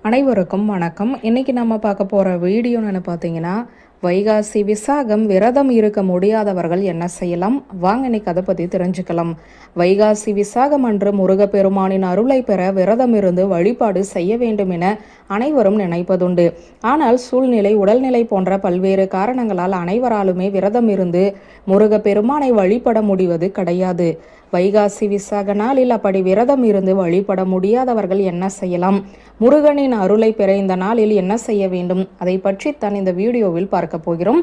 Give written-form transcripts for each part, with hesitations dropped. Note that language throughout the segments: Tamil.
அனைவருக்கும் வணக்கம். இன்னைக்கு நம்ம பார்க்க போகிற வீடியோன்னு பார்த்தீங்கன்னா, வைகாசி விசாகம் விரதம் இருக்க முடியாதவர்கள் என்ன செய்யலாம்? வாங்க இன்னைக்கு அதை பற்றி தெரிஞ்சுக்கலாம். வைகாசி விசாகம் அன்று முருகப்பெருமானின் அருளை பெற விரதம் இருந்து வழிபாடு செய்ய வேண்டும் என அனைவரும் நினைப்பதுண்டு. ஆனால் சூழ்நிலை, உடல்நிலை போன்ற பல்வேறு காரணங்களால் அனைவராலுமே விரதம் இருந்து முருகப்பெருமானை வழிபட முடிவது கிடையாது. வைகாசி விசாக நாளில் அப்படி விரதம் இருந்து வழிபட முடியாதவர்கள் என்ன செய்யலாம்? முருகனின் அருளை பெற இந்த நாளில் என்ன செய்ய வேண்டும்? அதை பற்றித்தான் இந்த வீடியோவில் பார்க்க போகிறோம்.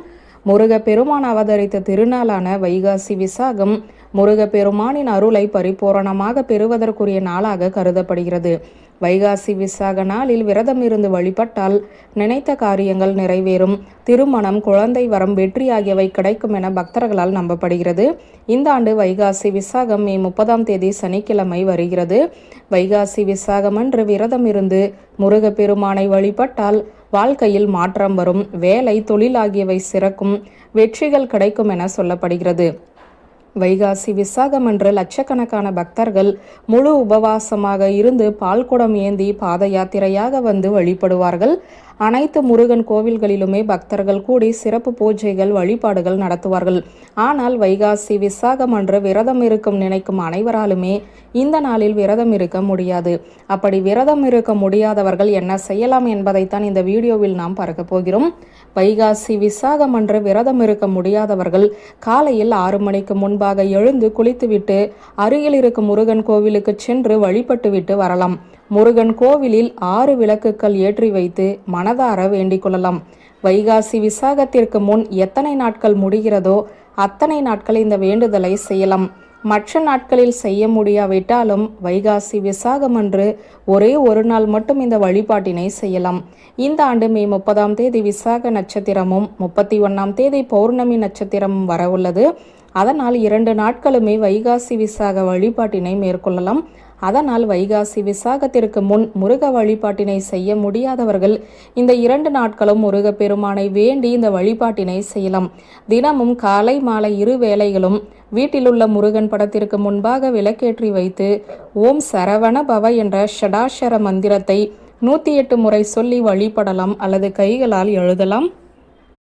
முருகப்பெருமான் அவதரித்த திருநாளான வைகாசி விசாகம் முருகப்பெருமானின் அருளை பரிபூரணமாக பெறுவதற்குரிய நாளாக கருதப்படுகிறது. வைகாசி விசாக நாளில் விரதம் இருந்து வழிபட்டால் நினைத்த காரியங்கள் நிறைவேறும், திருமணம், குழந்தை வரம், வெற்றி ஆகியவை கிடைக்கும் என பக்தர்களால் நம்பப்படுகிறது. இந்த ஆண்டு வைகாசி விசாகம் மே 30 சனிக்கிழமை வருகிறது. வைகாசி விசாகம் அன்று விரதம் இருந்து முருகப்பெருமானை வழிபட்டால் வாழ்க்கையில் மாற்றம் வரும், வேலை, தொழில் ஆகியவை சிறக்கும், வெற்றிகள் கிடைக்கும் என சொல்லப்படுகிறது. வைகாசி விசாகம் அன்று லட்சக்கணக்கான பக்தர்கள் முழு உபவாசமாக இருந்து பால்குடம் ஏந்தி பாத யாத்திரையாக வந்து வழிபடுவார்கள். அனைத்து முருகன் கோவில்களிலுமே பக்தர்கள் கூடி சிறப்பு பூஜைகள், வழிபாடுகள் நடத்துவார்கள். ஆனால் வைகாசி விசாகம் அன்று விரதம் இருக்கும் நினைக்கும் அனைவராலுமே இந்த நாளில் விரதம் இருக்க முடியாது. அப்படி விரதம் இருக்க முடியாதவர்கள் என்ன செய்யலாம் என்பதைத்தான் இந்த வீடியோவில் நாம் பார்க்க போகிறோம். வைகாசி விசாகம் அன்று விரதம் இருக்க முடியாதவர்கள் காலையில் 6 மணிக்கு முன்பாக எழுந்து குளித்துவிட்டு அருகில் இருக்கும் முருகன் கோவிலுக்கு சென்று வழிபட்டு விட்டு வரலாம். முருகன் கோவிலில் 6 விளக்குகள் ஏற்றி வைத்து மனதார வேண்டிக் கொள்ளலாம். வைகாசி விசாகத்திற்கு முன் எத்தனை நாட்கள் முடிகிறதோ அத்தனை நாட்கள் இந்த வேண்டுதலை செய்யலாம். மற்ற நாட்களில் செய்ய முடியாவிட்டாலும் வைகாசி விசாகம் அன்று ஒரே ஒரு நாள் மட்டும் இந்த வழிபாட்டினை செய்யலாம். இந்த ஆண்டு மே 30 விசாக நட்சத்திரமும் 31 பௌர்ணமி நட்சத்திரமும் வரவுள்ளது. அதனால் 2 நாட்களுமே வைகாசி விசாக வழிபாட்டினை மேற்கொள்ளலாம். அதனால் வைகாசி விசாகத்திற்கு முன் முருக வழிபாட்டினை செய்ய முடியாதவர்கள் இந்த 2 நாட்களும் முருகப்பெருமானை வேண்டி இந்த வழிபாட்டினை செய்யலாம். தினமும் காலை மாலை 2 வேளைகளும் வீட்டிலுள்ள முருகன் படத்திற்கு முன்பாக விளக்கேற்றி வைத்து ஓம் சரவண பவ என்ற ஷடாஷர மந்திரத்தை 108 முறை சொல்லி வழிபடலாம் அல்லது கைகளால் எழுதலாம்.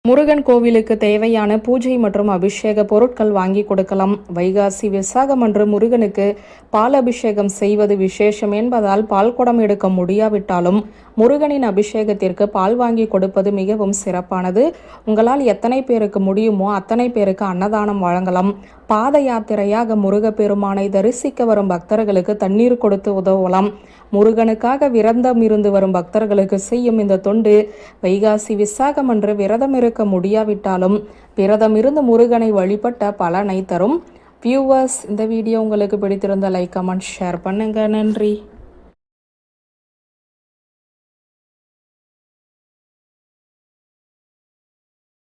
முருகன் கோவிலுக்கு தேவையான பூஜை மற்றும் அபிஷேக பொருட்கள் வாங்கி கொடுக்கலாம். வைகாசி விசாகம் அன்று முருகனுக்கு பால் அபிஷேகம் செய்வது விசேஷம் என்பதால் பால் குடம் எடுக்க முடியாவிட்டாலும் முருகனின் அபிஷேகத்திற்கு பால் வாங்கி கொடுப்பது மிகவும் சிறப்பானது. உங்களால் எத்தனை பேருக்கு முடியுமோ அத்தனை பேருக்கு அன்னதானம் வழங்கலாம். பாத யாத்திரையாக முருகப்பெருமானை தரிசிக்க வரும் பக்தர்களுக்கு தண்ணீர் கொடுத்து உதவலாம். முருகனுக்காக விரதம் இருந்து வரும் பக்தர்களுக்கு செய்யும் இந்த தொண்டு வைகாசி விசாகம் அன்று விரதம் இருக்க முடியாவிட்டாலும் விரதம் இருந்து முருகனை வழிபட்ட பலனை தரும். வியூவர்ஸ், இந்த வீடியோ உங்களுக்கு பிடித்திருந்த லைக், கமெண்ட், ஷேர் பண்ணுங்க. நன்றி.